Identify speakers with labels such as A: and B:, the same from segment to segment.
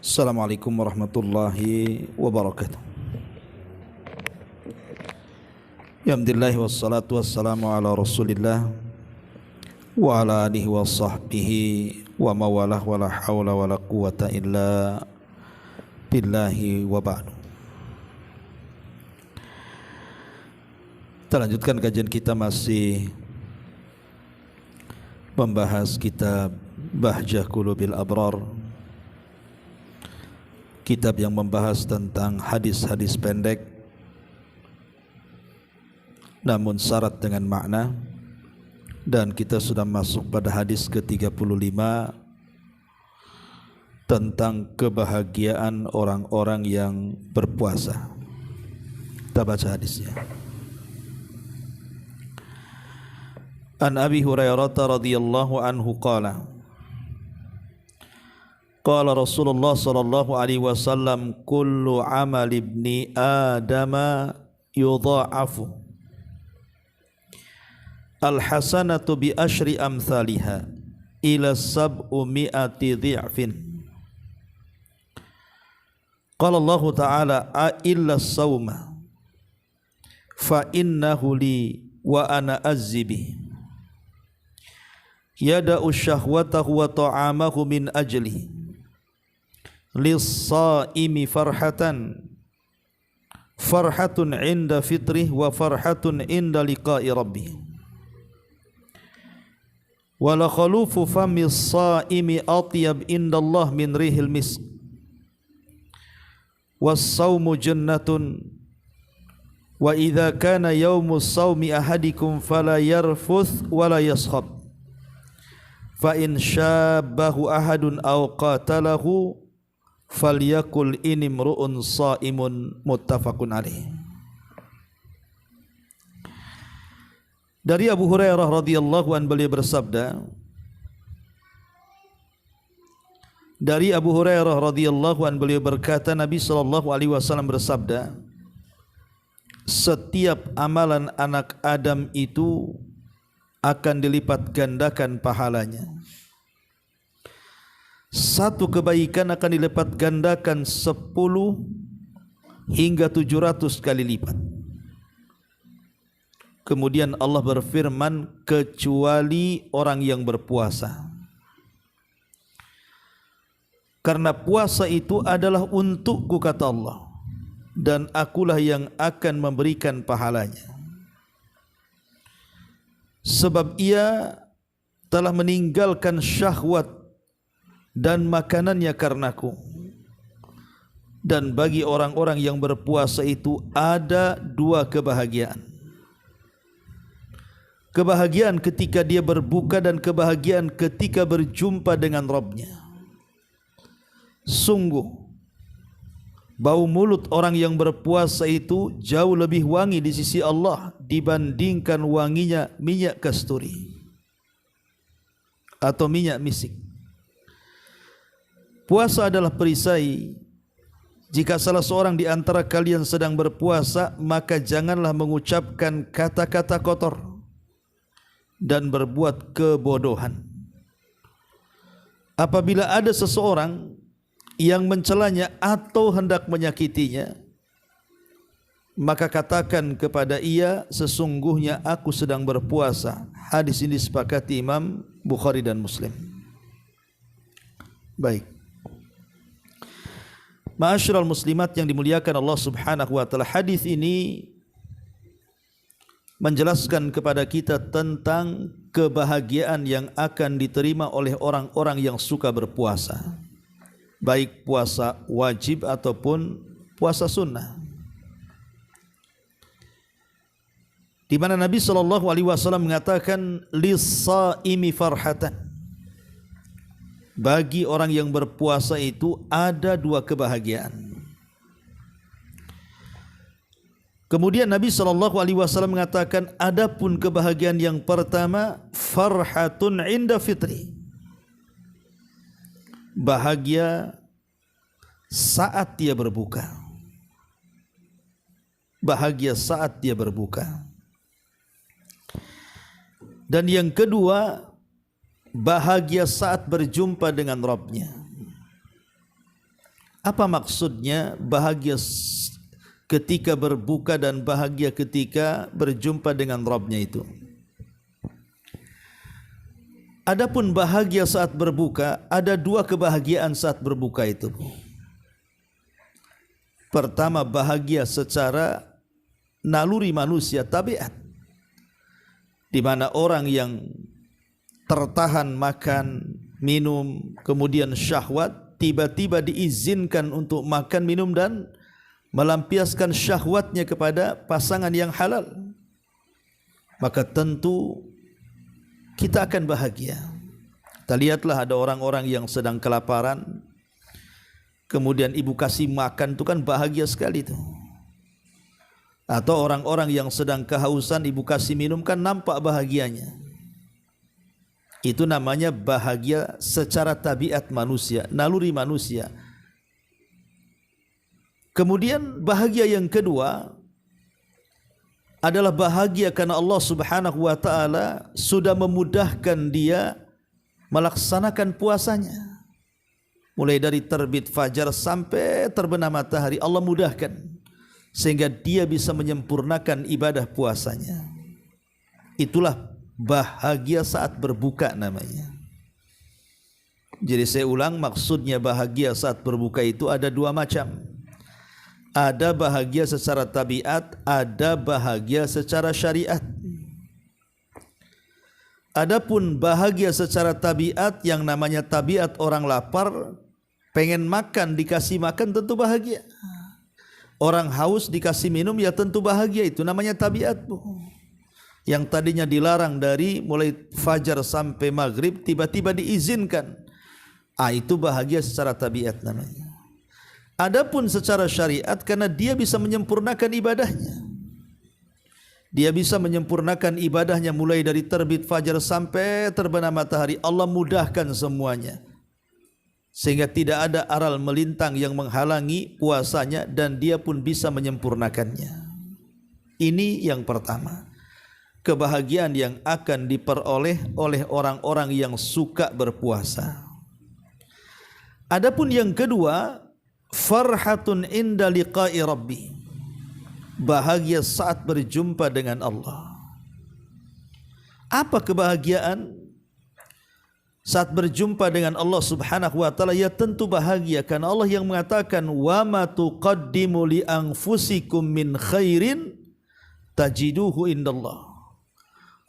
A: Assalamualaikum warahmatullahi wabarakatuh. Alhamdulillah wassalatu wassalamu ala Rasulillah wa ala alihi wa sahbihi wa mawalah wa la hawla wa la quwata illa billahi wa ba'du. Kita lanjutkan kajian kita, masih membahas kitab Bahjah Qulubil Abrar, kitab yang membahas tentang hadis-hadis pendek namun syarat dengan makna, dan kita sudah masuk pada hadis ke-35 tentang kebahagiaan orang-orang yang berpuasa. Kita baca hadisnya. An Abi Hurairah radhiyallahu anhu qala qala Rasulullah sallallahu alaihi wasallam kullu amal ibni adama yudha'afu al hasanatu bi asyri amsalha ila sab'umi'ati dhi'fin. Qala Allah ta'ala a illa as-sawma fa innahu li wa ana azzibi yada'u syahwatahu wa ta'amahu min ajli lis-saimi farhatun inda fitrih wa farhatun inda liqa'i rabbih wa la khalufu famis saimi atyab indallah min rihil misk was-saumu jannatun wa idza kana yaumus saumi ahadikum fala yarfuth wa la yaskhab fa in syabbahu ahadun aw qatalahu falyakul inimru'un sa'imun, muttafaqun alaih. Dari Abu Hurairah radhiyallahu anhu beliau bersabda, dari Abu Hurairah radhiyallahu anhu beliau berkata, Nabi sallallahu alaihi wasallam bersabda, setiap amalan anak Adam itu akan dilipat gandakan pahalanya. Satu kebaikan akan dilipat gandakan 10 hingga 700 kali lipat. Kemudian Allah berfirman, kecuali orang yang berpuasa. Karena puasa itu adalah untukku, kata Allah, dan akulah yang akan memberikan pahalanya. Sebab ia telah meninggalkan syahwat dan makanannya karenaku. Dan bagi orang-orang yang berpuasa itu ada 2 kebahagiaan. Kebahagiaan ketika dia berbuka dan kebahagiaan ketika berjumpa dengan Rabbnya. Sungguh bau mulut orang yang berpuasa itu jauh lebih wangi di sisi Allah dibandingkan wanginya minyak kasturi atau minyak misik. Puasa adalah perisai. Jika salah seorang di antara kalian sedang berpuasa, maka janganlah mengucapkan kata-kata kotor dan berbuat kebodohan. Apabila ada seseorang yang mencelanya atau hendak menyakitinya, maka katakan kepada ia, sesungguhnya aku sedang berpuasa. Hadis ini disepakati Imam Bukhari dan Muslim. Baik, ma'asyiral muslimat yang dimuliakan Allah Subhanahu wa taala, hadis ini menjelaskan kepada kita tentang kebahagiaan yang akan diterima oleh orang-orang yang suka berpuasa, baik puasa wajib ataupun puasa sunnah. Di mana Nabi sallallahu alaihi wasallam mengatakan, lis-saimi farhatan, bagi orang yang berpuasa itu ada 2 kebahagiaan. Kemudian Nabi SAW mengatakan, adapun kebahagiaan yang pertama, farhatun inda fitri, bahagia saat dia berbuka. Bahagia saat dia berbuka. Dan yang kedua, bahagia saat berjumpa dengan Rabbnya. Apa maksudnya bahagia ketika berbuka dan bahagia ketika berjumpa dengan Rabbnya itu? Adapun bahagia saat berbuka, ada dua kebahagiaan saat berbuka itu. Pertama, bahagia secara naluri manusia, tabiat, di mana orang yang tertahan makan, minum, kemudian syahwat, tiba-tiba diizinkan untuk makan, minum dan melampiaskan syahwatnya kepada pasangan yang halal, maka tentu kita akan bahagia. Kita lihatlah ada orang-orang yang sedang kelaparan, kemudian ibu kasih makan, itu kan bahagia sekali itu. Atau orang-orang yang sedang kehausan, ibu kasih minum, kan nampak bahagianya. Itu namanya bahagia secara tabiat manusia, naluri manusia. Kemudian bahagia yang kedua adalah bahagia karena Allah Subhanahu wa taala sudah memudahkan dia melaksanakan puasanya. Mulai dari terbit fajar sampai terbenam matahari, Allah mudahkan sehingga dia bisa menyempurnakan ibadah puasanya. Itulah bahagia saat berbuka namanya. Jadi saya ulang, maksudnya bahagia saat berbuka itu ada dua macam. Ada bahagia secara tabiat, ada bahagia secara syariat. Adapun bahagia secara tabiat, yang namanya tabiat orang lapar, pengen makan dikasih makan, tentu bahagia. Orang haus dikasih minum, ya tentu bahagia. Itu namanya tabiat, Bu. Yang tadinya dilarang dari mulai fajar sampai maghrib, tiba-tiba diizinkan. Itu bahagia secara tabiat namanya. Adapun secara syariat, karena dia bisa menyempurnakan ibadahnya. Dia bisa menyempurnakan ibadahnya mulai dari terbit fajar sampai terbenam matahari. Allah mudahkan semuanya, sehingga tidak ada aral melintang yang menghalangi puasanya, dan dia pun bisa menyempurnakannya. Ini yang pertama, kebahagiaan yang akan diperoleh oleh orang-orang yang suka berpuasa. Adapun yang kedua, farhatun inda liqa'i rabbi, bahagia saat berjumpa dengan Allah. Apa kebahagiaan saat berjumpa dengan Allah Subhanahu wa taala? Ya tentu bahagia karena Allah yang mengatakan, wa ma tuqaddimu li anfusikum min khairin tajiduhu indallah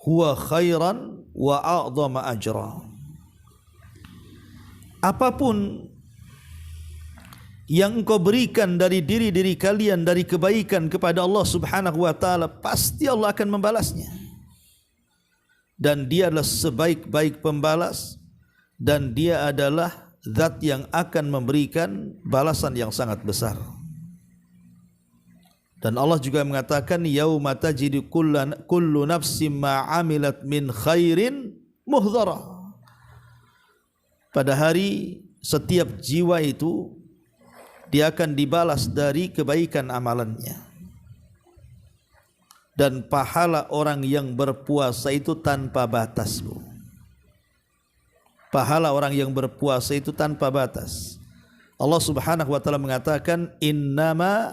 A: huwa khairan wa a'dhama ajra. Apapun yang engkau berikan dari diri kalian dari kebaikan kepada Allah Subhanahu wa taala, pasti Allah akan membalasnya. Dan dia adalah sebaik-baik pembalas, dan dia adalah zat yang akan memberikan balasan yang sangat besar. Dan Allah juga mengatakan, yauma tajidu kullu nafsin ma 'amilat min khairin muhdhara. Pada hari setiap jiwa itu dia akan dibalas dari kebaikan amalannya. Dan pahala orang yang berpuasa itu tanpa batas, Bu. Pahala orang yang berpuasa itu tanpa batas. Allah Subhanahu wa taala mengatakan, innama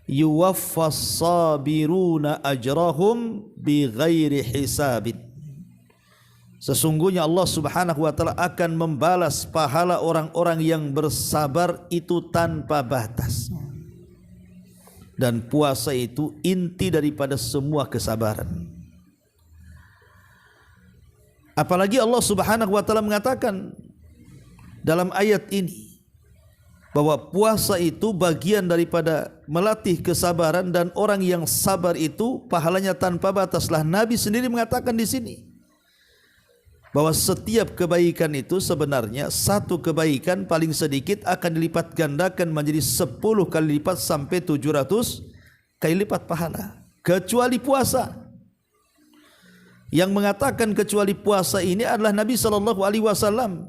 A: yuwaffas sabiruna ajrahum bighairi hisabin. Sesungguhnya Allah Subhanahu wa taala akan membalas pahala orang-orang yang bersabar itu tanpa batas. Dan puasa itu inti daripada semua kesabaran. Apalagi Allah Subhanahu wa taala mengatakan dalam ayat ini bahwa puasa itu bagian daripada melatih kesabaran, dan orang yang sabar itu pahalanya tanpa batas. Lah Nabi sendiri mengatakan di sini bahwa setiap kebaikan itu sebenarnya satu kebaikan paling sedikit akan dilipat gandakan menjadi 10 kali lipat sampai 700 kali lipat pahala, kecuali puasa. Yang mengatakan kecuali puasa ini adalah Nabi SAW,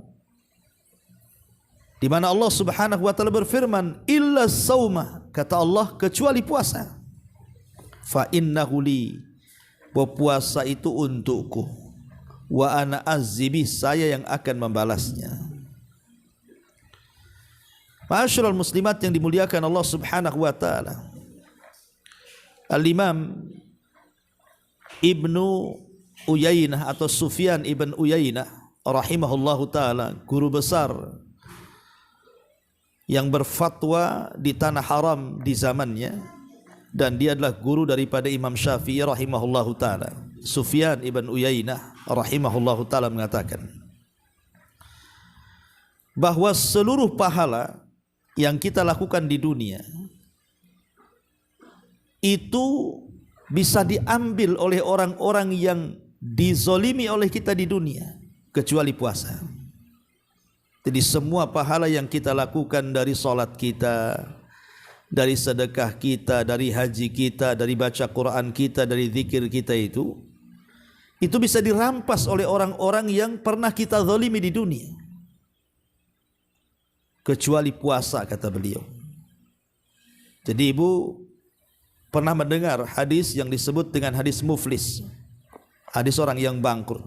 A: di mana Allah Subhanahu wa taala berfirman, illa sauma, kata Allah, kecuali puasa. Fa innahu li, bahwa puasa itu untukku, wa ana azzibi, saya yang akan membalasnya. Ma'asyiral muslimat yang dimuliakan Allah Subhanahu wa taala. Al-Imam Ibnu Uyainah atau Sufyan ibn Uyainah rahimahullahu taala, guru besar yang berfatwa di tanah haram di zamannya, dan dia adalah guru daripada Imam Syafi'i rahimahullahu taala. Sufyan ibn Uyainah rahimahullahu taala mengatakan bahwa seluruh pahala yang kita lakukan di dunia itu bisa diambil oleh orang-orang yang dizolimi oleh kita di dunia, kecuali puasa. Jadi semua pahala yang kita lakukan, dari salat kita, dari sedekah kita, dari haji kita, dari baca Quran kita, dari zikir kita, itu bisa dirampas oleh orang-orang yang pernah kita zalimi di dunia, kecuali puasa, kata beliau. Jadi ibu pernah mendengar hadis yang disebut dengan hadis muflis, hadis orang yang bangkrut.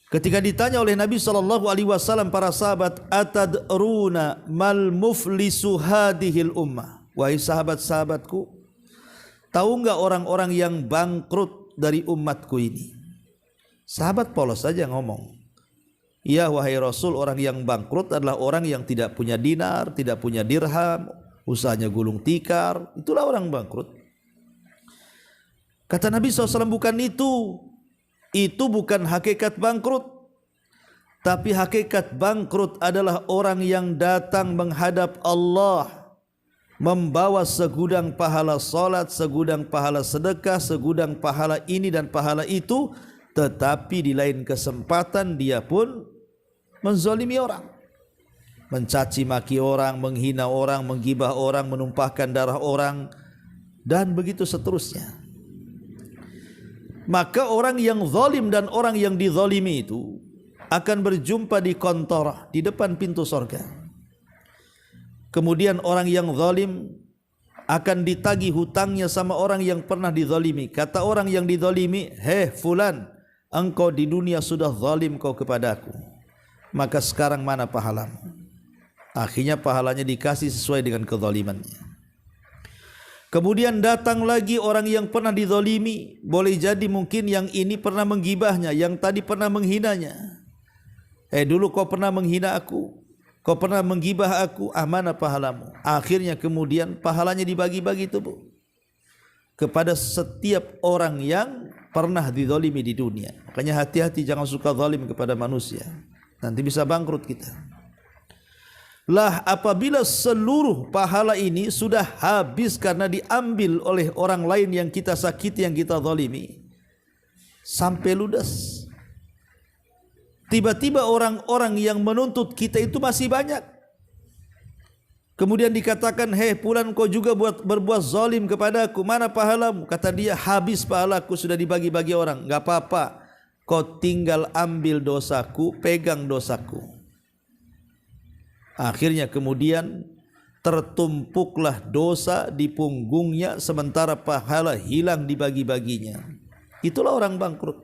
A: Ketika ditanya oleh Nabi SAW para sahabat, atadruna mal muflisu hadhil ummah, wahai sahabat-sahabatku, tahu enggak orang-orang yang bangkrut dari umatku ini? Sahabat polos saja ngomong, ya wahai Rasul, orang yang bangkrut adalah orang yang tidak punya dinar, tidak punya dirham, usahanya gulung tikar, itulah orang bangkrut. Kata Nabi SAW, bukan itu bukan hakikat bangkrut. Tapi hakikat bangkrut adalah orang yang datang menghadap Allah, membawa segudang pahala salat, segudang pahala sedekah, segudang pahala ini dan pahala itu, tetapi di lain kesempatan dia pun menzalimi orang, mencaci maki orang, menghina orang, menggibah orang, menumpahkan darah orang, dan begitu seterusnya. Maka orang yang zalim dan orang yang dizalimi itu akan berjumpa di kontorah, di depan pintu surga. Kemudian orang yang zalim akan ditagih hutangnya sama orang yang pernah dizalimi. Kata orang yang dizalimi, hei fulan, engkau di dunia sudah zalim kau kepadaku, maka sekarang mana pahalamu? Akhirnya pahalanya dikasih sesuai dengan kezalimannya. Kemudian datang lagi orang yang pernah dizalimi, boleh jadi mungkin yang ini pernah menggibahnya, yang tadi pernah menghinanya. Dulu kau pernah menghina aku, kau pernah menggibah aku, mana pahalamu? Akhirnya kemudian pahalanya dibagi-bagi itu, Bu, kepada setiap orang yang pernah dizalimi di dunia. Makanya hati-hati, jangan suka zalim kepada manusia, nanti bisa bangkrut kita. Lah apabila seluruh pahala ini sudah habis karena diambil oleh orang lain yang kita sakiti, yang kita zalimi, sampai ludes, tiba-tiba orang-orang yang menuntut kita itu masih banyak. Kemudian dikatakan, hei fulan, kau juga berbuat zalim kepadaku, mana pahalamu? Kata dia, habis pahalaku, sudah dibagi-bagi orang. Enggak apa-apa, kau tinggal ambil dosaku, pegang dosaku. Akhirnya kemudian tertumpuklah dosa di punggungnya, sementara pahala hilang dibagi-baginya. Itulah orang bangkrut.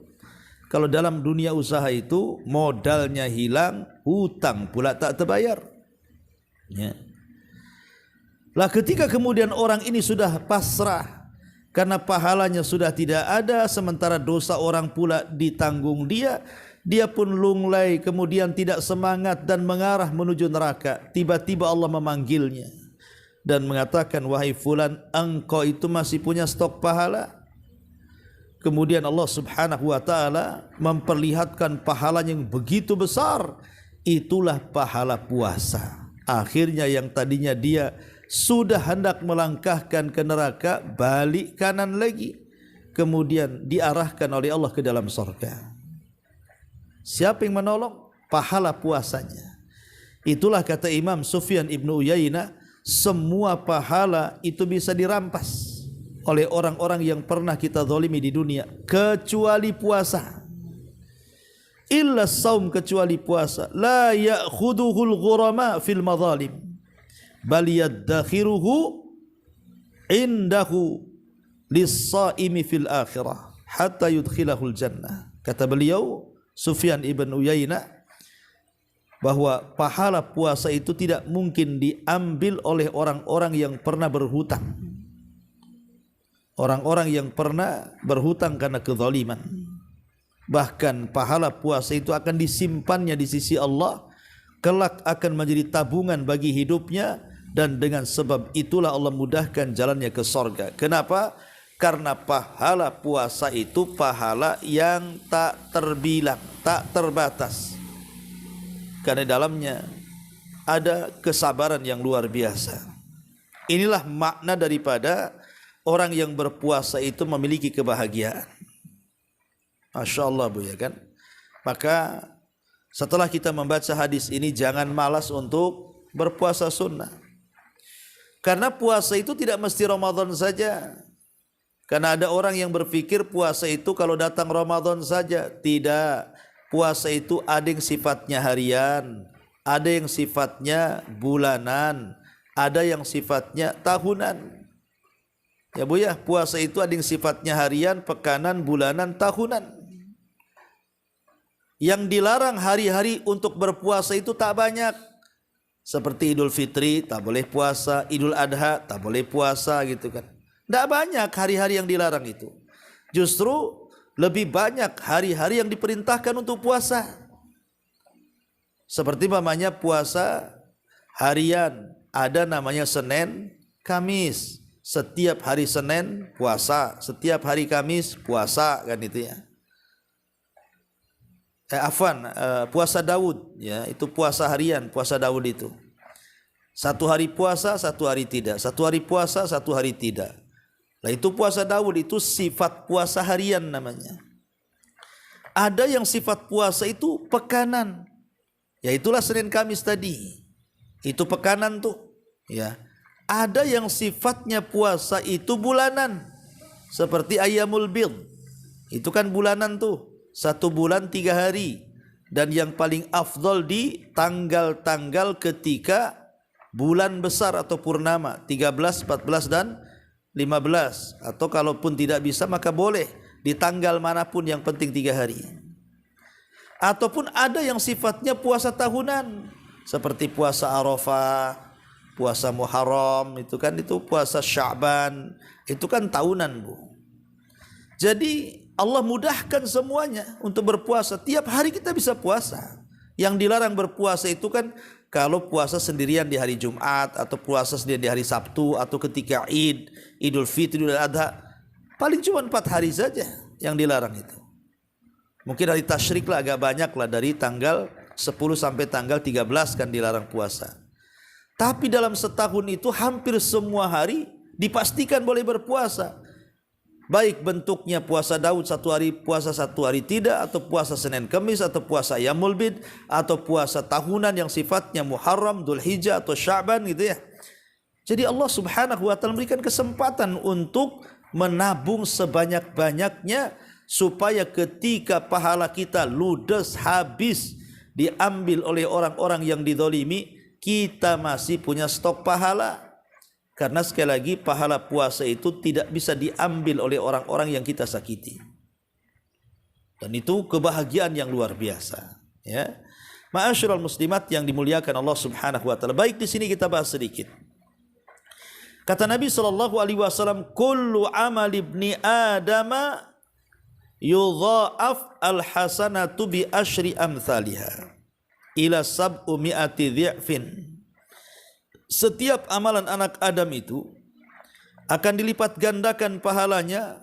A: Kalau dalam dunia usaha itu modalnya hilang, hutang pula tak terbayar. Ya. Lah ketika kemudian orang ini sudah pasrah karena pahalanya sudah tidak ada, sementara dosa orang pula ditanggung dia, dia pun lunglai, kemudian tidak semangat dan mengarah menuju neraka. Tiba-tiba Allah memanggilnya dan mengatakan, wahai fulan, engkau itu masih punya stok pahala? Kemudian Allah Subhanahu wa taala memperlihatkan pahala yang begitu besar. Itulah pahala puasa. Akhirnya yang tadinya dia sudah hendak melangkahkan ke neraka, balik kanan lagi, kemudian diarahkan oleh Allah ke dalam surga. Siapa yang menolong? Pahala puasanya. Itulah kata Imam Sufyan ibn Uyainah, semua pahala itu bisa dirampas oleh orang-orang yang pernah kita zalimi di dunia, kecuali puasa. Illa saum, kecuali puasa. La ya'khuduhul ghurama fil madzalim, bal yaddakhiruhu indahu lis-shaimi fil akhirah hatta yudkhilahul jannah. Kata beliau Sufyan ibn Uyainah, bahwa pahala puasa itu tidak mungkin diambil oleh orang-orang yang pernah berhutang. Orang-orang yang pernah berhutang karena kezaliman. Bahkan pahala puasa itu akan disimpannya di sisi Allah, kelak akan menjadi tabungan bagi hidupnya, dan dengan sebab itulah Allah mudahkan jalannya ke sorga. Kenapa? Karena pahala puasa itu pahala yang tak terbilang, tak terbatas. Karena dalamnya ada kesabaran yang luar biasa. Inilah makna daripada orang yang berpuasa itu memiliki kebahagiaan. Masya Allah Bu ya kan. Maka setelah kita membaca hadis ini, jangan malas untuk berpuasa sunnah. Karena puasa itu tidak mesti Ramadan saja. Karena ada orang yang berpikir puasa itu kalau datang Ramadan saja. Tidak. Puasa itu ada yang sifatnya harian, ada yang sifatnya bulanan, ada yang sifatnya tahunan. Ya Bu ya, puasa itu ada yang sifatnya harian, pekanan, bulanan, tahunan. Yang dilarang hari-hari untuk berpuasa itu tak banyak. Seperti Idul Fitri tak boleh puasa, Idul Adha tak boleh puasa gitu kan. Tak banyak hari-hari yang dilarang itu. Justru lebih banyak hari-hari yang diperintahkan untuk puasa. Seperti namanya puasa harian, ada namanya Senin, Kamis. Setiap hari Senin puasa, setiap hari Kamis puasa kan itu ya. Puasa Daud ya, itu puasa harian, puasa Daud itu. Satu hari puasa, satu hari tidak. Satu hari puasa, satu hari tidak. Nah itu puasa Daud, itu sifat puasa harian namanya. Ada yang sifat puasa itu pekanan. Ya itulah Senin Kamis tadi. Itu pekanan tuh, ya. Ada yang sifatnya puasa itu bulanan. Seperti Ayyamul Bidh. Itu kan bulanan tuh. 1 bulan 3 hari. Dan yang paling afdol di tanggal-tanggal ketika bulan besar atau purnama, 13, 14 dan 15. Atau kalaupun tidak bisa maka boleh di tanggal manapun, yang penting 3 hari. Ataupun ada yang sifatnya puasa tahunan, seperti puasa Arafah, puasa Muharram, itu kan itu puasa Sya'ban, itu kan tahunan Bu. Jadi Allah mudahkan semuanya untuk berpuasa. Tiap hari kita bisa puasa. Yang dilarang berpuasa itu kan kalau puasa sendirian di hari Jumat, atau puasa sendirian di hari Sabtu, atau ketika Idul Fitri, Idul Adha. Paling cuma 4 hari saja yang dilarang itu. Mungkin hari tasyrik lah agak banyak lah, dari tanggal 10 sampai tanggal 13 kan dilarang puasa. Tapi dalam setahun itu hampir semua hari dipastikan boleh berpuasa. Baik bentuknya puasa Daud 1 hari puasa, 1 hari tidak, atau puasa Senin Kamis, atau puasa Ayyamul Bidh, atau puasa tahunan yang sifatnya Muharram, Dzulhijjah atau Sya'ban gitu ya. Jadi Allah Subhanahu wa taala memberikan kesempatan untuk menabung sebanyak-banyaknya, supaya ketika pahala kita ludes habis diambil oleh orang-orang yang dizalimi, kita masih punya stok pahala. Karena sekali lagi pahala puasa itu tidak bisa diambil oleh orang-orang yang kita sakiti. Dan itu kebahagiaan yang luar biasa, ya. Ma'asyiral muslimat yang dimuliakan Allah Subhanahu wa taala. Baik, di sini kita bahas sedikit. Kata Nabi sallallahu alaihi wasallam, "Kullu amal ibni Adama yudha'af al-hasanatu bi asyri amsalihha ila sab'u mi'ati dhi'fin." Setiap amalan anak Adam itu akan dilipat gandakan pahalanya.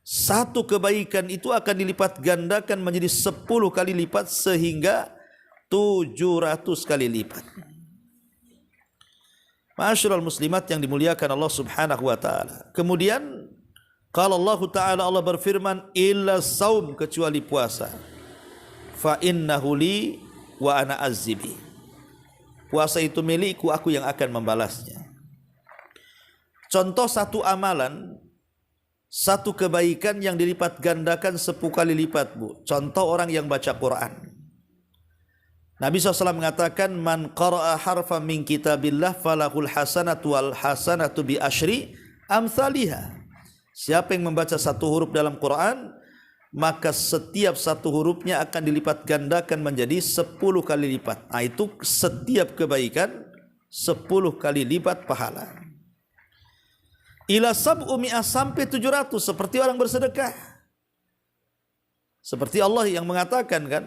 A: Satu kebaikan itu akan dilipat gandakan menjadi 10 kali lipat, sehingga 700 kali lipat. Ma'asyiral muslimat yang dimuliakan Allah Subhanahu wa taala. Kemudian qala Allah taala, Allah berfirman, illa saum, kecuali puasa. Fa innahu li wa ana azzibi. Puasa itu milikku, aku yang akan membalasnya. Contoh satu amalan, satu kebaikan yang dilipat gandakan 10 kali lipat Bu. Contoh orang yang baca Quran. Nabi SAW mengatakan, man qara'a harfan min kitabillah falahul hasanatu wal hasanatu bi asyri amsalihha. Siapa yang membaca satu huruf dalam Quran, maka setiap satu hurufnya akan dilipat gandakan menjadi 10 kali lipat. Nah, itu setiap kebaikan 10 kali lipat pahala. Ila sab'u mi'ah, sampai 700, seperti orang bersedekah. Seperti Allah yang mengatakan kan,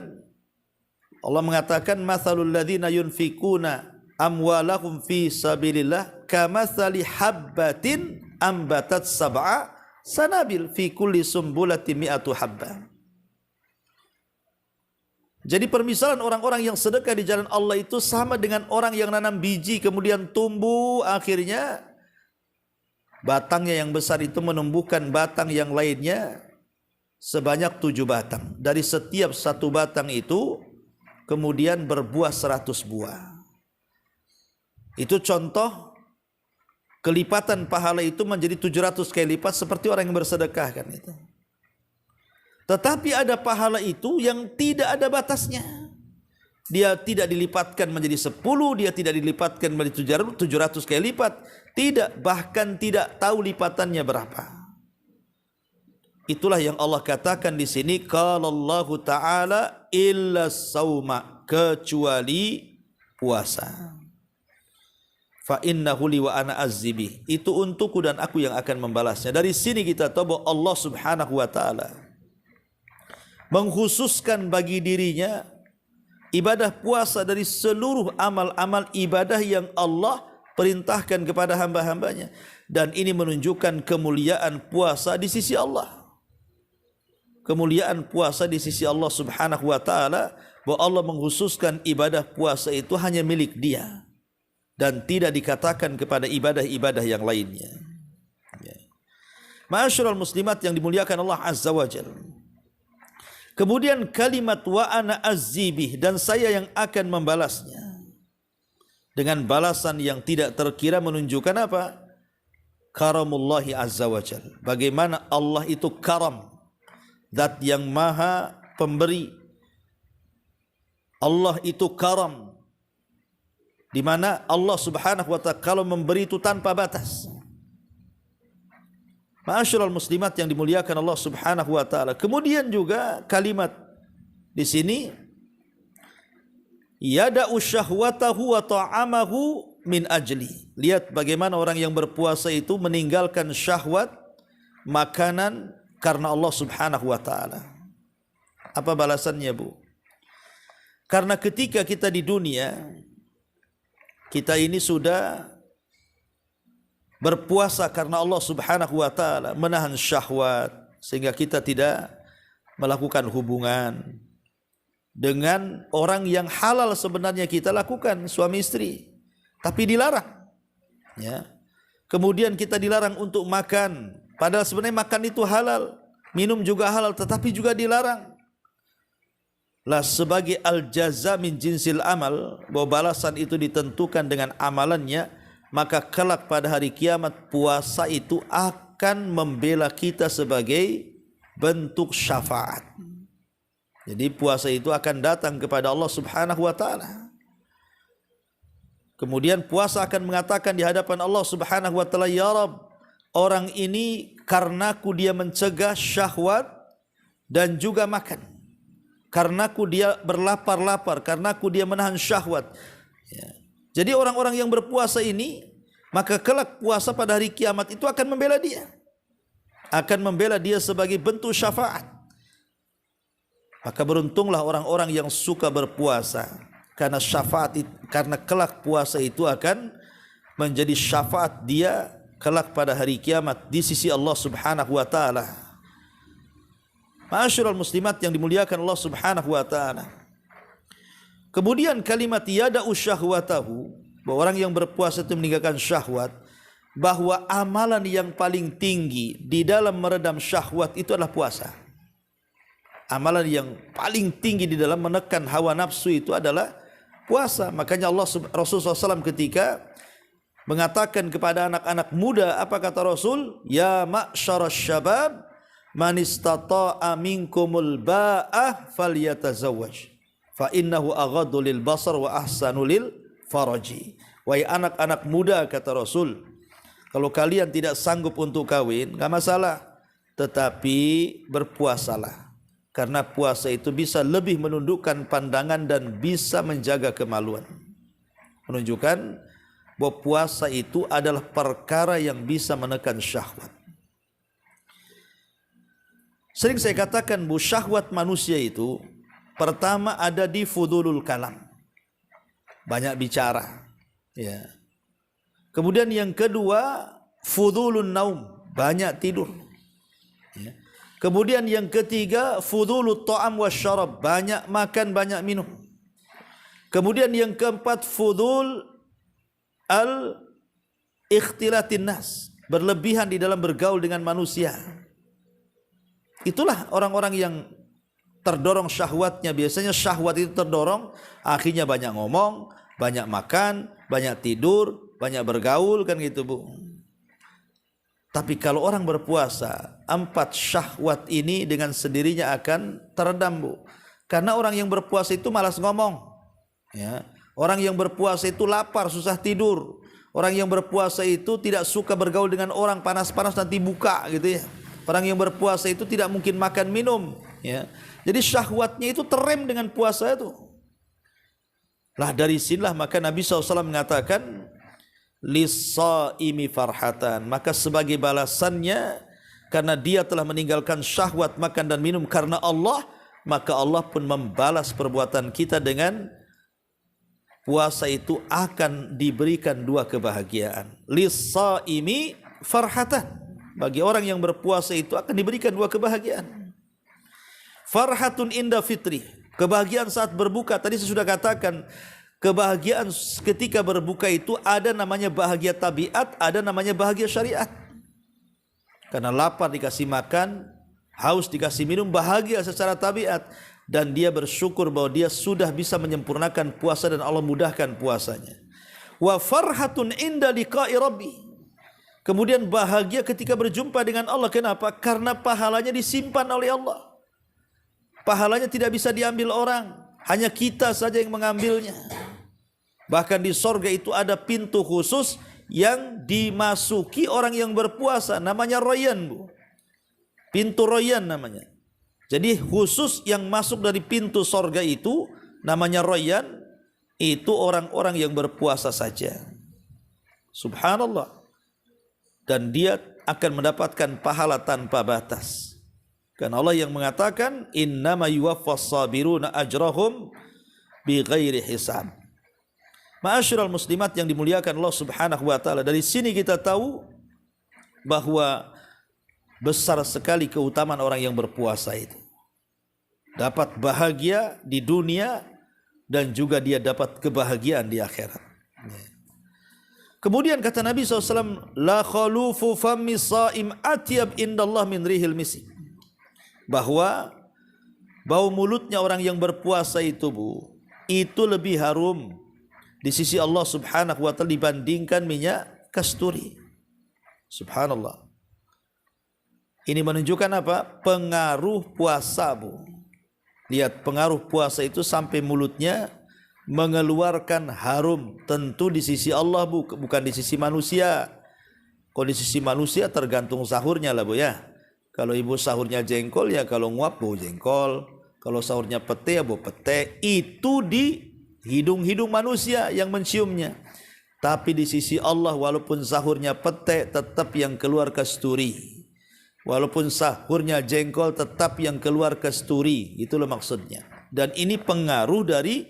A: Allah mengatakan mathalul ladzina yunfikuna amwalahum fi sabilillah kamathali habbatin ambatat sab'a sanabil fi kulli sumbulatin mi'atu habba. Jadi permisalan orang-orang yang sedekah di jalan Allah itu sama dengan orang yang nanam biji kemudian tumbuh, akhirnya batangnya yang besar itu menumbuhkan batang yang lainnya sebanyak 7 batang. Dari setiap satu batang itu kemudian berbuah 100 buah. Itu contoh kelipatan pahala itu menjadi 700 kali lipat seperti orang yang bersedekah kan itu. Tetapi ada pahala itu yang tidak ada batasnya. Dia tidak dilipatkan menjadi 10, dia tidak dilipatkan menjadi 700 kali lipat, tidak, bahkan tidak tahu lipatannya berapa. Itulah yang Allah katakan di sini, qalallahu ta'ala illa sauma, kecuali puasa. Fa innahu li wa ana azzibi, itu untukku dan aku yang akan membalasnya. Dari sini kita tahu bahwa Allah Subhanahu wa taala mengkhususkan bagi dirinya ibadah puasa dari seluruh amal-amal ibadah yang Allah perintahkan kepada hamba-hambanya. Dan ini menunjukkan kemuliaan puasa di sisi Allah. Kemuliaan puasa di sisi Allah Subhanahu wa ta'ala, bahwa Allah mengkhususkan ibadah puasa itu hanya milik Dia dan tidak dikatakan kepada ibadah-ibadah yang lainnya. Ma'asyiral muslimat yang dimuliakan Allah Azza wa Jalla. Kemudian kalimat wa ana azzibih, dan saya yang akan membalasnya. Dengan balasan yang tidak terkira, menunjukkan apa? Karamullahi azza wa jal. Bagaimana Allah itu karam, zat yang maha pemberi. Allah itu karam, di mana Allah Subhanahu wa ta'ala kalau memberi itu tanpa batas. Ma'asyiral muslimat yang dimuliakan Allah Subhanahu wa taala. Kemudian juga kalimat di sini yada'u syahwatahu wa ta'amahu min ajli. Lihat bagaimana orang yang berpuasa itu meninggalkan syahwat makanan karena Allah Subhanahu wa taala. Apa balasannya, Bu? Karena ketika kita di dunia, kita ini sudah berpuasa karena Allah Subhanahu wa taala, menahan syahwat sehingga kita tidak melakukan hubungan dengan orang yang halal sebenarnya kita lakukan, suami istri, tapi dilarang. Ya. Kemudian kita dilarang untuk makan, padahal sebenarnya makan itu halal, minum juga halal, tetapi juga dilarang. Lah sebagai al-jaza min jinsil amal, bahwa balasan itu ditentukan dengan amalannya, maka kelak pada hari kiamat puasa itu akan membela kita sebagai bentuk syafaat. Jadi puasa itu akan datang kepada Allah Subhanahu wa taala. Kemudian puasa akan mengatakan di hadapan Allah Subhanahu wa taala, ya Rabb, orang ini karenaku dia mencegah syahwat dan juga makan. Karenaku dia berlapar-lapar, karenaku dia menahan syahwat. Ya. Jadi orang-orang yang berpuasa ini, maka kelak puasa pada hari kiamat itu akan membela dia. Akan membela dia sebagai bentuk syafaat. Maka beruntunglah orang-orang yang suka berpuasa. Karena syafaat, karena kelak puasa itu akan menjadi syafaat dia kelak pada hari kiamat di sisi Allah Subhanahu wa taala. Ma'asyiral muslimat yang dimuliakan Allah Subhanahu wa taala. Kemudian kalimat yada'u syahwatahu, bahwa orang yang berpuasa itu meninggalkan syahwat, bahwa amalan yang paling tinggi di dalam meredam syahwat itu adalah puasa. Amalan yang paling tinggi di dalam menekan hawa nafsu itu adalah puasa. Makanya Rasulullah SAW ketika mengatakan kepada anak-anak muda, apa kata Rasul? Ya ma'syarasy syabab, man istata'a minkumul ba'ah falyatazawwaj. Fa innahu aghaddu lil basar wa ahsanu lil faraji. Wahai anak-anak muda, kata Rasul, kalau kalian tidak sanggup untuk kawin, enggak masalah, tetapi berpuasalah. Karena puasa itu bisa lebih menundukkan pandangan dan bisa menjaga kemaluan. Menunjukkan bahwa puasa itu adalah perkara yang bisa menekan syahwat. Sering saya katakan bahwa syahwat manusia itu pertama ada di fudulul kalam, banyak bicara, ya. Kemudian yang kedua fudulun naum, banyak tidur, ya. Kemudian yang ketiga fudulut ta'am wasyarab, banyak makan, banyak minum. Kemudian yang keempat fudul al-ikhtilatin nas, berlebihan di dalam bergaul dengan manusia. Itulah orang-orang yang terdorong syahwatnya. Biasanya syahwat itu terdorong, akhirnya banyak ngomong, banyak makan, banyak tidur, banyak bergaul, kan gitu, Bu. Tapi kalau orang berpuasa, 4 syahwat ini dengan sendirinya akan teredam, Bu. Karena orang yang berpuasa itu malas ngomong, ya. Orang yang berpuasa itu lapar, susah tidur. Orang yang berpuasa itu tidak suka bergaul dengan orang, panas-panas nanti buka, gitu ya. Orang yang berpuasa itu tidak mungkin makan minum, ya. Jadi syahwatnya itu terrem dengan puasa itu. Lah dari sinilah maka Nabi SAW mengatakan lis-shaimi farhatan, maka sebagai balasannya karena dia telah meninggalkan syahwat makan dan minum karena Allah, maka Allah pun membalas perbuatan kita dengan puasa itu akan diberikan 2 kebahagiaan. Lis-shaimi farhatan, bagi orang yang berpuasa itu akan diberikan 2 kebahagiaan. Farhatun inda fitri, kebahagiaan saat berbuka. Tadi saya sudah katakan, kebahagiaan ketika berbuka itu ada namanya bahagia tabiat, ada namanya bahagia syariat. Karena lapar dikasih makan, haus dikasih minum, bahagia secara tabiat. Dan dia bersyukur bahwa dia sudah bisa menyempurnakan puasa dan Allah mudahkan puasanya. Wa farhatun inda liqa'i rabbi, kemudian bahagia ketika berjumpa dengan Allah. Kenapa? Karena pahalanya disimpan oleh Allah. Pahalanya tidak bisa diambil orang, hanya kita saja yang mengambilnya. Bahkan di sorga itu ada pintu khusus yang dimasuki orang yang berpuasa, namanya Rayyan, Bu. Pintu Rayyan namanya. Jadi khusus yang masuk dari pintu sorga itu namanya Rayyan, itu orang-orang yang berpuasa saja. Subhanallah. Dan dia akan mendapatkan pahala tanpa batas. Karena Allah yang mengatakan innama yuwaffas sabiruna ajrahum bighairi hisab. Ma'asyiral muslimat yang dimuliakan Allah Subhanahu wa taala, dari sini kita tahu bahwa besar sekali keutamaan orang yang berpuasa itu. Dapat bahagia di dunia dan juga dia dapat kebahagiaan di akhirat. Kemudian kata Nabi SAW, la khalufu fammi sha'im atyab indallah min rihil misk, bahwa bau mulutnya orang yang berpuasa itu, Bu, itu lebih harum di sisi Allah Subhanahu wa taala dibandingkan minyak kasturi. Subhanallah. Ini menunjukkan apa? Pengaruh puasa, Bu. Lihat pengaruh puasa itu sampai mulutnya mengeluarkan harum. Tentu di sisi Allah, Bu, bukan di sisi manusia. Kalau di sisi manusia tergantung sahurnya lah, Bu, ya. Kalau ibu sahurnya jengkol, ya kalau nguap bau jengkol. Kalau sahurnya pete, ya bau pete. Itu di hidung-hidung manusia yang menciumnya. Tapi di sisi Allah, walaupun sahurnya pete, tetap yang keluar kasturi. Walaupun sahurnya jengkol, tetap yang keluar kasturi. Itulah maksudnya. Dan ini pengaruh dari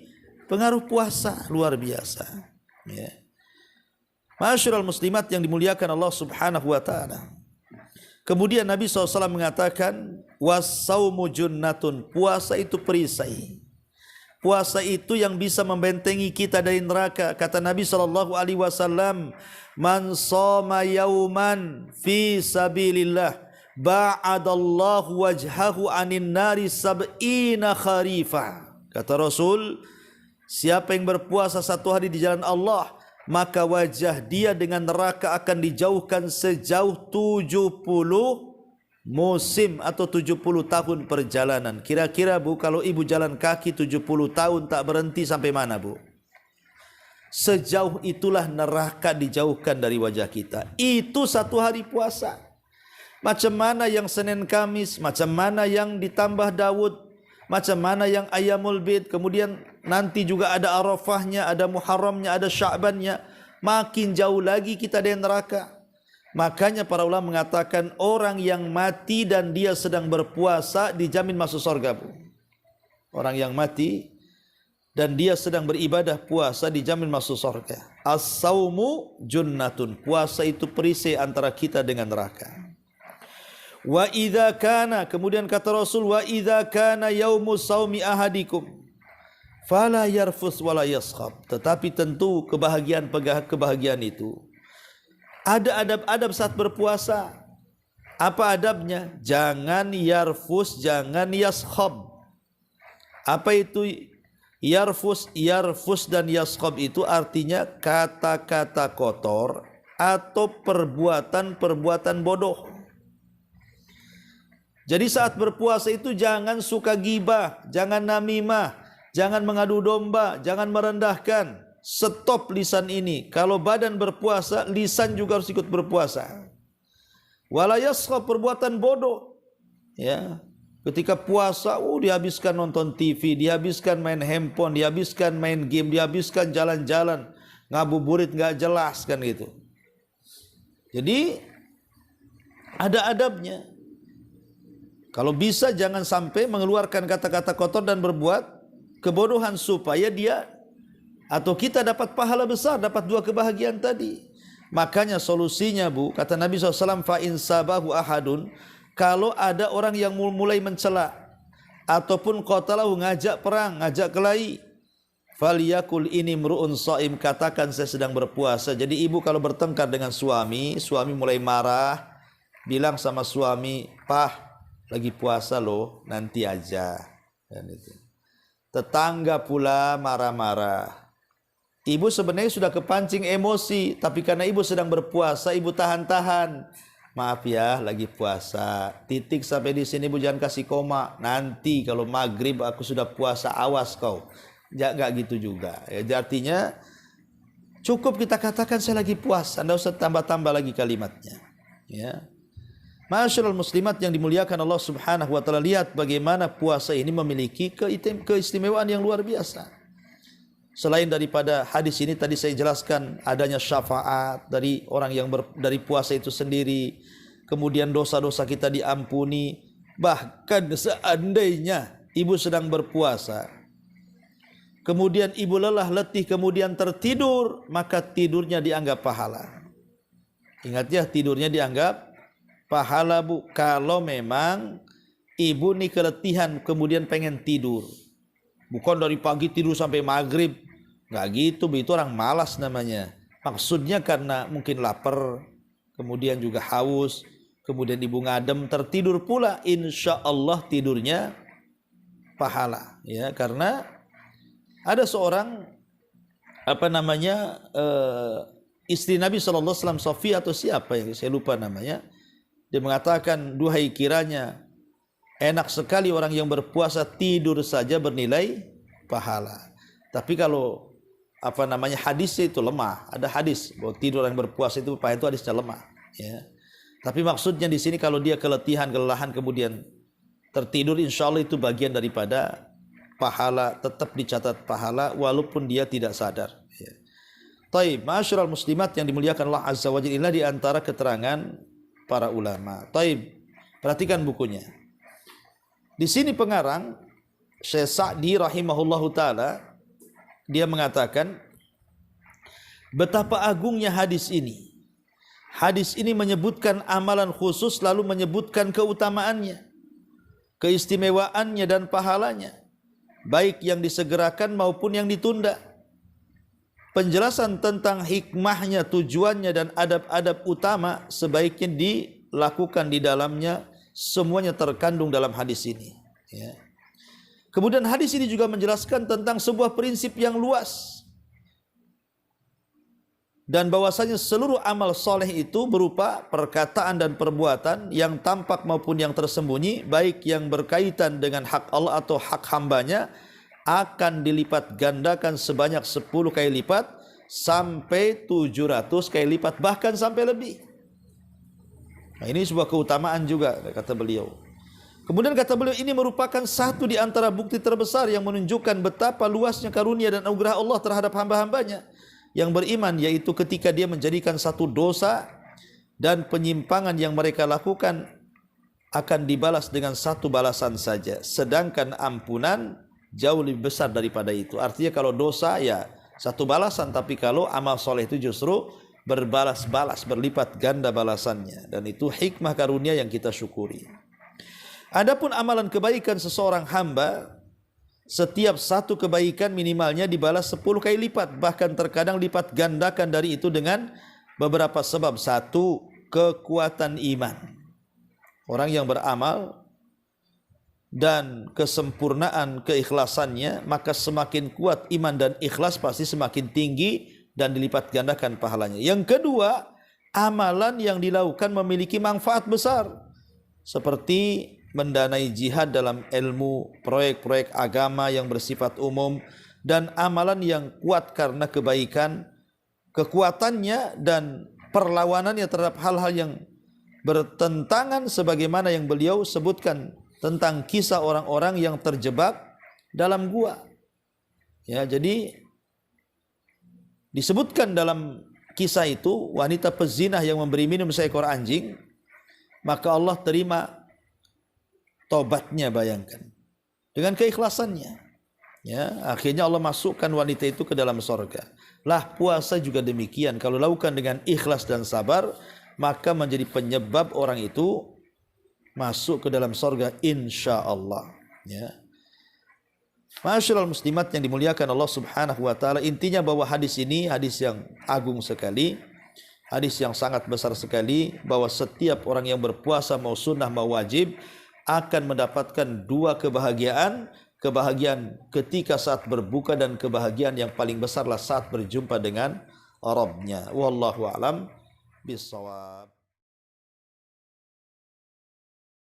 A: pengaruh puasa luar biasa. Ya. Ma'asyiral muslimat yang dimuliakan Allah Subhanahu wa taala. Kemudian Nabi SAW mengatakan was-saumu junnatun, puasa itu perisai. Puasa itu yang bisa membentengi kita dari neraka. Kata Nabi SAW, man shoma yauman fi sabilillah ba'adallahu wajhahu anin nari sab'ina kharifah. Kata Rasul, siapa yang berpuasa 1 hari di jalan Allah, maka wajah dia dengan neraka akan dijauhkan sejauh 70 musim atau 70 tahun perjalanan. Kira-kira, Bu, kalau ibu jalan kaki 70 tahun tak berhenti sampai mana, Bu? Sejauh itulah neraka dijauhkan dari wajah kita. Itu 1 hari puasa. Macam mana yang Senin Kamis, macam mana yang ditambah Daud, macam mana yang Ayyamul Bid, kemudian nanti juga ada Arafahnya, ada Muharramnya, ada Sya'bannya. Makin jauh lagi kita dari neraka. Makanya para ulama mengatakan orang yang mati dan dia sedang berpuasa dijamin masuk surga, Bu. Orang yang mati dan dia sedang beribadah puasa dijamin masuk surga. As-saumu junnatun. Puasa itu perisai antara kita dengan neraka. Wa idza kana, kemudian kata Rasul, wa idza kana yaumus saumi ahadikum fala yarfus wala yaskhab. Tetapi tentu kebahagiaan itu ada adab-adab saat berpuasa. Apa adabnya? Jangan yarfus, jangan yaskhab. Apa itu yarfus? Yarfus dan yaskhab itu artinya kata-kata kotor atau perbuatan-perbuatan bodoh. Jadi saat berpuasa itu jangan suka gibah, jangan namimah, jangan mengadu domba, jangan merendahkan. Stop lisan ini. Kalau badan berpuasa, lisan juga harus ikut berpuasa. Wala yaskhab, perbuatan bodoh. Ya. Ketika puasa, dihabiskan nonton TV, dihabiskan main handphone, dihabiskan main game, dihabiskan jalan-jalan, ngabuburit nggak jelas kan gitu. Jadi ada adabnya. Kalau bisa jangan sampai mengeluarkan kata-kata kotor dan berbuat kebodohan supaya dia atau kita dapat pahala besar, dapat dua kebahagiaan tadi. Makanya solusinya, Bu, kata Nabi SAW, fa in sabahu ahadun, kalau ada orang yang mulai mencela ataupun qatalahu, ngajak perang, ngajak kelahi, falyakul ini mru'un shaim, katakan saya sedang berpuasa. Jadi ibu kalau bertengkar dengan suami mulai marah, bilang sama suami, "Pah, lagi puasa loh, nanti aja." Dan itu. Tetangga pula marah-marah. Ibu sebenarnya sudah kepancing emosi, tapi karena ibu sedang berpuasa, ibu tahan-tahan. "Maaf ya, lagi puasa. Titik sampai di sini, Bu, jangan kasih koma. Nanti kalau maghrib aku sudah puasa, awas kau." Enggak gitu juga. Ya, artinya cukup kita katakan saya lagi puasa, enggak usah tambah-tambah lagi kalimatnya. Ya. Masyaallah muslimat yang dimuliakan Allah Subhanahu wa taala, lihat bagaimana puasa ini memiliki keistimewaan yang luar biasa. Selain daripada hadis ini tadi saya jelaskan adanya syafaat dari orang yang dari puasa itu sendiri, kemudian dosa-dosa kita diampuni, bahkan seandainya ibu sedang berpuasa, kemudian ibu lelah, letih, kemudian tertidur, maka tidurnya dianggap pahala. Ingat ya, tidurnya dianggap pahala, Bu. Kalau memang ibu nih keletihan kemudian pengen tidur, bukan dari pagi tidur sampai maghrib, nggak gitu, Bu. Itu orang malas namanya. Maksudnya karena mungkin lapar, kemudian juga haus, kemudian ibu ngadem, tertidur pula, insya Allah tidurnya pahala. Ya, karena ada seorang istri Nabi SAW, Sofia atau siapa yang saya lupa namanya. Dia mengatakan, "Duhai kiranya enak sekali orang yang berpuasa tidur saja bernilai pahala." Tapi kalau hadisnya itu lemah. Ada hadis bahwa tidur yang berpuasa itu pahala, itu hadisnya lemah. Ya. Tapi maksudnya di sini kalau dia keletihan, kelelahan kemudian tertidur, insya Allah itu bagian daripada pahala, tetap dicatat pahala walaupun dia tidak sadar. Ya. Taib, ma'asyiral muslimat yang dimuliakan Allah Azza wa Jalla, di antara keterangan para ulama. Taib, perhatikan bukunya. Di sini pengarang Syekh Sa'di rahimahullahu taala, dia mengatakan betapa agungnya hadis ini. Hadis ini menyebutkan amalan khusus lalu menyebutkan keutamaannya, keistimewaannya dan pahalanya, baik yang disegerakan maupun yang ditunda. Penjelasan tentang hikmahnya, tujuannya dan adab-adab utama sebaiknya dilakukan di dalamnya, semuanya terkandung dalam hadis ini. Ya. Kemudian hadis ini juga menjelaskan tentang sebuah prinsip yang luas, dan bahwasanya seluruh amal soleh itu berupa perkataan dan perbuatan yang tampak maupun yang tersembunyi, baik yang berkaitan dengan hak Allah atau hak hambanya, akan dilipat gandakan sebanyak 10 kali lipat sampai 700 kali lipat, bahkan sampai lebih. Nah, ini sebuah keutamaan juga kata beliau. Kemudian kata beliau, ini merupakan satu di antara bukti terbesar yang menunjukkan betapa luasnya karunia dan anugerah Allah terhadap hamba-hambanya yang beriman, yaitu ketika dia menjadikan satu dosa dan penyimpangan yang mereka lakukan akan dibalas dengan satu balasan saja, sedangkan ampunan jauh lebih besar daripada itu. Artinya kalau dosa ya satu balasan, tapi kalau amal soleh itu justru berbalas-balas, berlipat ganda balasannya, dan itu hikmah karunia yang kita syukuri. Adapun amalan kebaikan seseorang hamba, setiap satu kebaikan minimalnya dibalas 10 kali lipat, bahkan terkadang lipat gandakan dari itu dengan beberapa sebab. Satu, kekuatan iman. Orang yang beramal dan kesempurnaan keikhlasannya, maka semakin kuat iman dan ikhlas pasti semakin tinggi dan dilipat gandakan pahalanya. Yang kedua, amalan yang dilakukan memiliki manfaat besar, seperti mendanai jihad dalam ilmu, proyek-proyek agama yang bersifat umum, dan amalan yang kuat karena kebaikan, kekuatannya dan perlawanannya terhadap hal-hal yang bertentangan, sebagaimana yang beliau sebutkan tentang kisah orang-orang yang terjebak dalam gua. Ya, jadi disebutkan dalam kisah itu wanita pezinah yang memberi minum seekor anjing, maka Allah terima tobatnya, bayangkan, dengan keikhlasannya. Ya, akhirnya Allah masukkan wanita itu ke dalam surga. Lah, puasa juga demikian. Kalau lakukan dengan ikhlas dan sabar, maka menjadi penyebab orang itu masuk ke dalam surga insyaallah. Ya. Masyaallah muslimat yang dimuliakan Allah Subhanahu wa taala, intinya bahwa hadis ini hadis yang agung sekali, hadis yang sangat besar sekali, bahwa setiap orang yang berpuasa mau sunnah mau wajib akan mendapatkan dua kebahagiaan, kebahagiaan ketika saat berbuka dan kebahagiaan yang paling besarlah saat berjumpa dengan Rabbnya. Wallahu a'lam bissawab.